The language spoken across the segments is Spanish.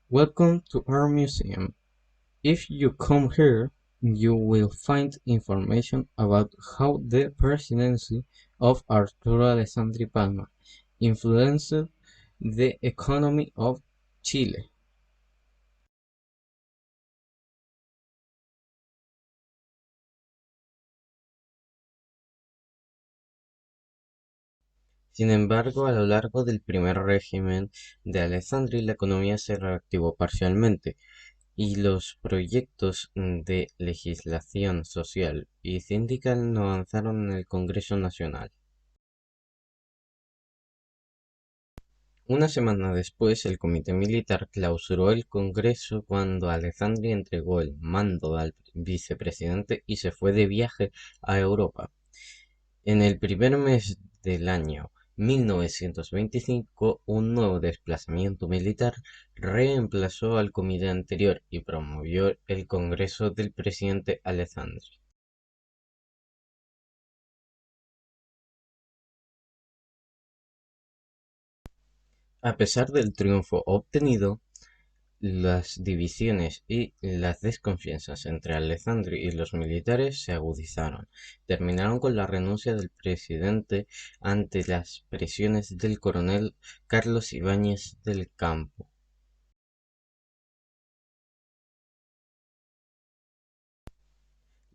Welcome to our museum. If you come here, you will find information about how the presidency of Arturo Alessandri Palma influenced the economy of Chile. Sin embargo, a lo largo del primer régimen de Alessandri, la economía se reactivó parcialmente, y los proyectos de legislación social y sindical no avanzaron en el Congreso Nacional. Una semana después, el comité militar clausuró el Congreso cuando Alessandri entregó el mando al vicepresidente y se fue de viaje a Europa. En el primer mes del año 1925, un nuevo desplazamiento militar reemplazó al comité anterior y promovió el Congreso del presidente Alessandri. A pesar del triunfo obtenido, las divisiones y las desconfianzas entre Alessandri y los militares se agudizaron. Terminaron con la renuncia del presidente ante las presiones del coronel Carlos Ibáñez del Campo,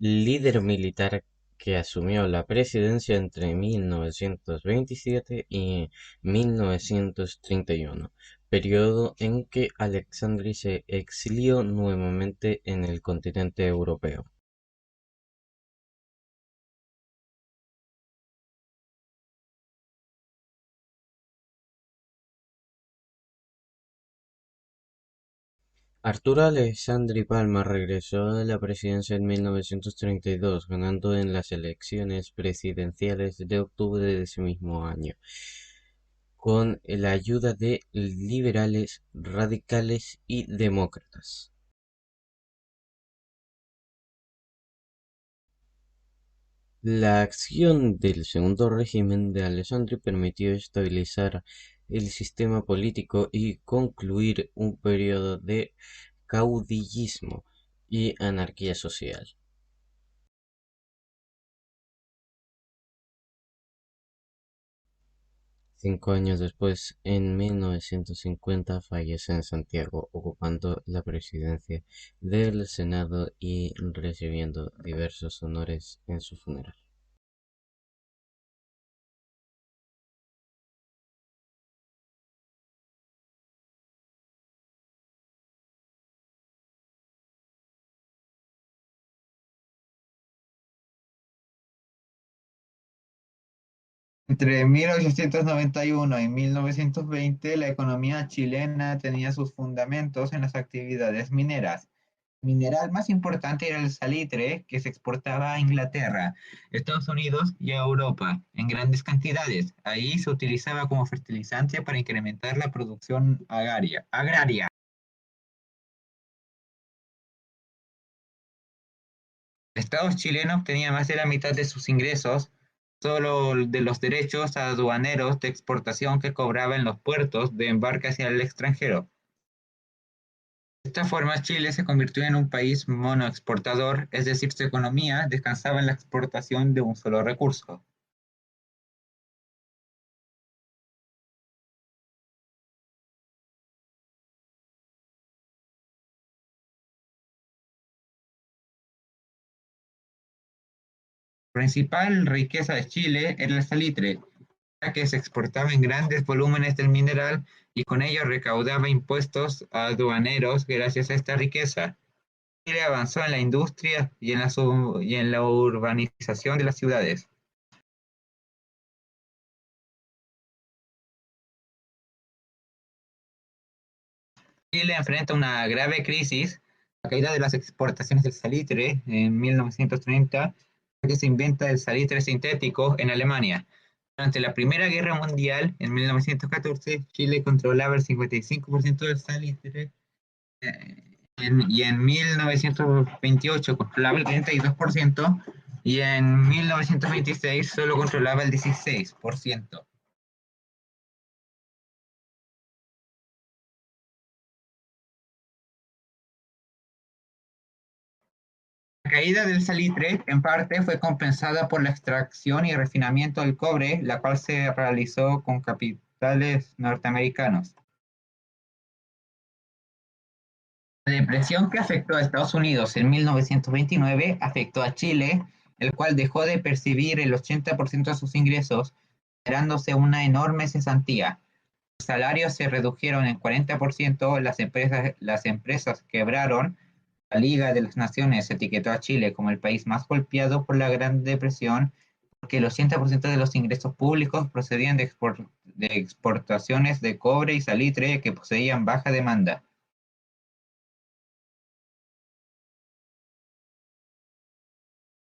líder militar que asumió la presidencia entre 1927 y 1931, periodo en que Alessandri se exilió nuevamente en el continente europeo. Arturo Alessandri Palma regresó a la presidencia en 1932, ganando en las elecciones presidenciales de octubre de ese mismo año, con la ayuda de liberales, radicales y demócratas. La acción del segundo régimen de Alessandri permitió estabilizar el sistema político y concluir un periodo de caudillismo y anarquía social. 5 años después, en 1950, fallece en Santiago, ocupando la presidencia del Senado y recibiendo diversos honores en su funeral. Entre 1891 y 1920, la economía chilena tenía sus fundamentos en las actividades mineras. El mineral más importante era el salitre, que se exportaba a Inglaterra, Estados Unidos y a Europa en grandes cantidades. Ahí se utilizaba como fertilizante para incrementar la producción agraria. El Estado chileno obtenía más de la mitad de sus ingresos solo de los derechos aduaneros de exportación que cobraba en los puertos de embarque hacia el extranjero. De esta forma, Chile se convirtió en un país monoexportador, es decir, su economía descansaba en la exportación de un solo recurso. La principal riqueza de Chile era el salitre, ya que se exportaba en grandes volúmenes del mineral y con ello recaudaba impuestos aduaneros gracias a esta riqueza. Chile avanzó en la industria y en la urbanización de las ciudades. Chile enfrenta una grave crisis, la caída de las exportaciones del salitre en 1930, ya que se inventa el salitre sintético en Alemania. Durante la Primera Guerra Mundial, en 1914, Chile controlaba el 55% del salitre y en 1928 controlaba el 32% y en 1926 solo controlaba el 16%. caída del salitre, en parte, fue compensada por la extracción y refinamiento del cobre, la cual se realizó con capitales norteamericanos. La depresión que afectó a Estados Unidos en 1929 afectó a Chile, el cual dejó de percibir el 80% de sus ingresos, generándose una enorme cesantía. Los salarios se redujeron en 40%, las empresas quebraron. La Liga de las Naciones etiquetó a Chile como el país más golpeado por la Gran Depresión porque el 80% de los ingresos públicos procedían de exportaciones de cobre y salitre que poseían baja demanda.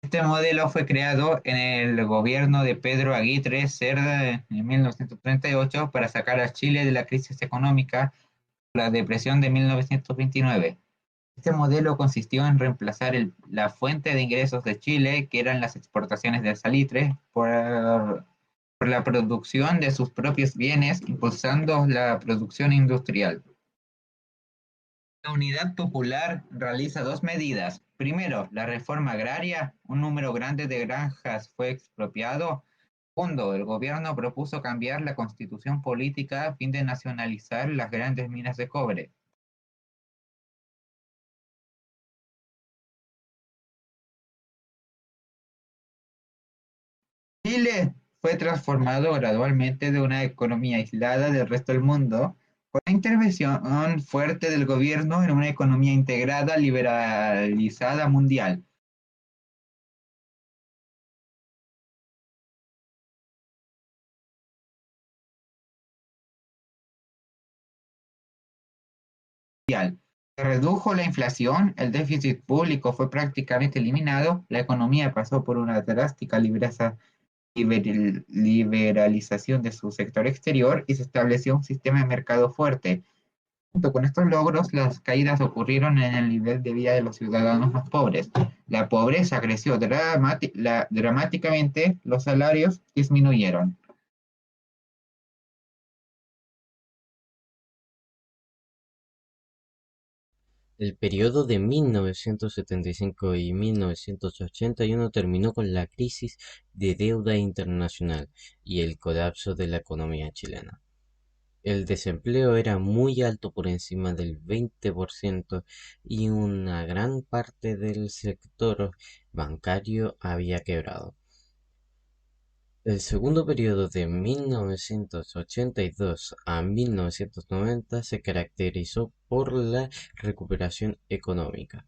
Este modelo fue creado en el gobierno de Pedro Aguirre Cerda en 1938 para sacar a Chile de la crisis económica, la depresión de 1929. Este modelo consistió en reemplazar la fuente de ingresos de Chile, que eran las exportaciones de salitre, por la producción de sus propios bienes, impulsando la producción industrial. La Unidad Popular realiza dos medidas. Primero, la reforma agraria. Un número grande de granjas fue expropiado. Segundo, el gobierno propuso cambiar la constitución política a fin de nacionalizar las grandes minas de cobre. Chile fue transformado gradualmente de una economía aislada del resto del mundo, con la intervención fuerte del gobierno en una economía integrada, liberalizada mundial. Se redujo la inflación, el déficit público fue prácticamente eliminado, la economía pasó por una drástica liberalización de su sector exterior y se estableció un sistema de mercado fuerte. Junto con estos logros, las caídas ocurrieron en el nivel de vida de los ciudadanos más pobres. La pobreza creció dramáticamente, los salarios disminuyeron. El periodo de 1975 y 1981 terminó con la crisis de deuda internacional y el colapso de la economía chilena. El desempleo era muy alto, por encima del 20%, y una gran parte del sector bancario había quebrado. El segundo periodo, de 1982 a 1990, se caracterizó por la recuperación económica.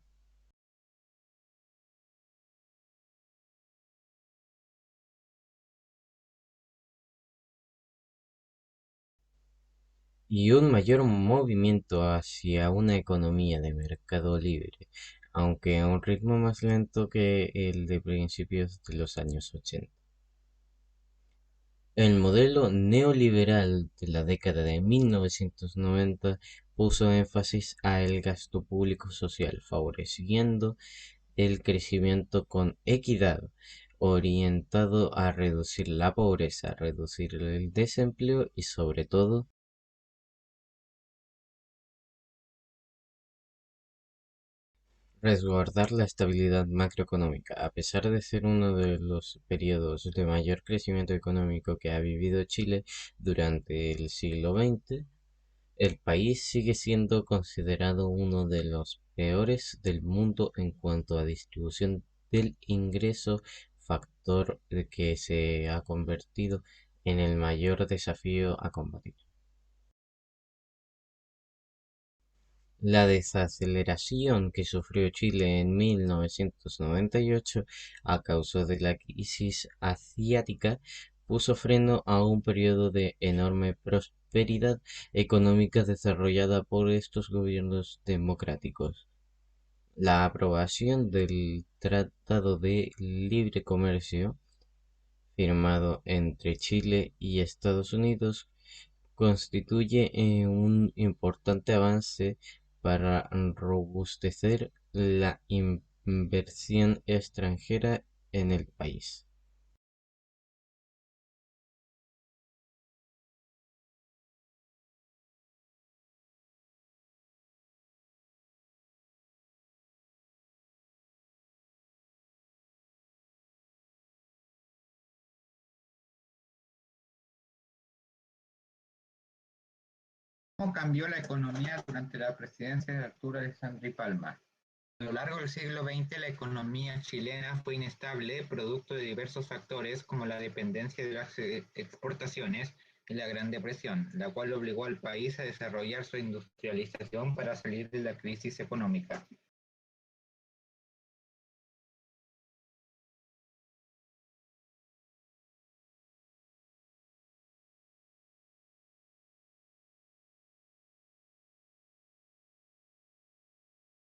Y un mayor movimiento hacia una economía de mercado libre, aunque a un ritmo más lento que el de principios de los años 80. El modelo neoliberal de la década de 1990 puso énfasis al gasto público social, favoreciendo el crecimiento con equidad, orientado a reducir la pobreza, reducir el desempleo y, sobre todo, resguardar la estabilidad macroeconómica. A pesar de ser uno de los periodos de mayor crecimiento económico que ha vivido Chile durante el siglo XX, el país sigue siendo considerado uno de los peores del mundo en cuanto a distribución del ingreso, factor que se ha convertido en el mayor desafío a combatir. La desaceleración que sufrió Chile en 1998 a causa de la crisis asiática puso freno a un periodo de enorme prosperidad económica desarrollada por estos gobiernos democráticos. La aprobación del Tratado de Libre Comercio, firmado entre Chile y Estados Unidos, constituye un importante avance para robustecer la inversión extranjera en el país. ¿Cómo cambió la economía durante la presidencia de Arturo Alessandri Palma? A lo largo del siglo XX, la economía chilena fue inestable, producto de diversos factores como la dependencia de las exportaciones y la Gran Depresión, la cual obligó al país a desarrollar su industrialización para salir de la crisis económica.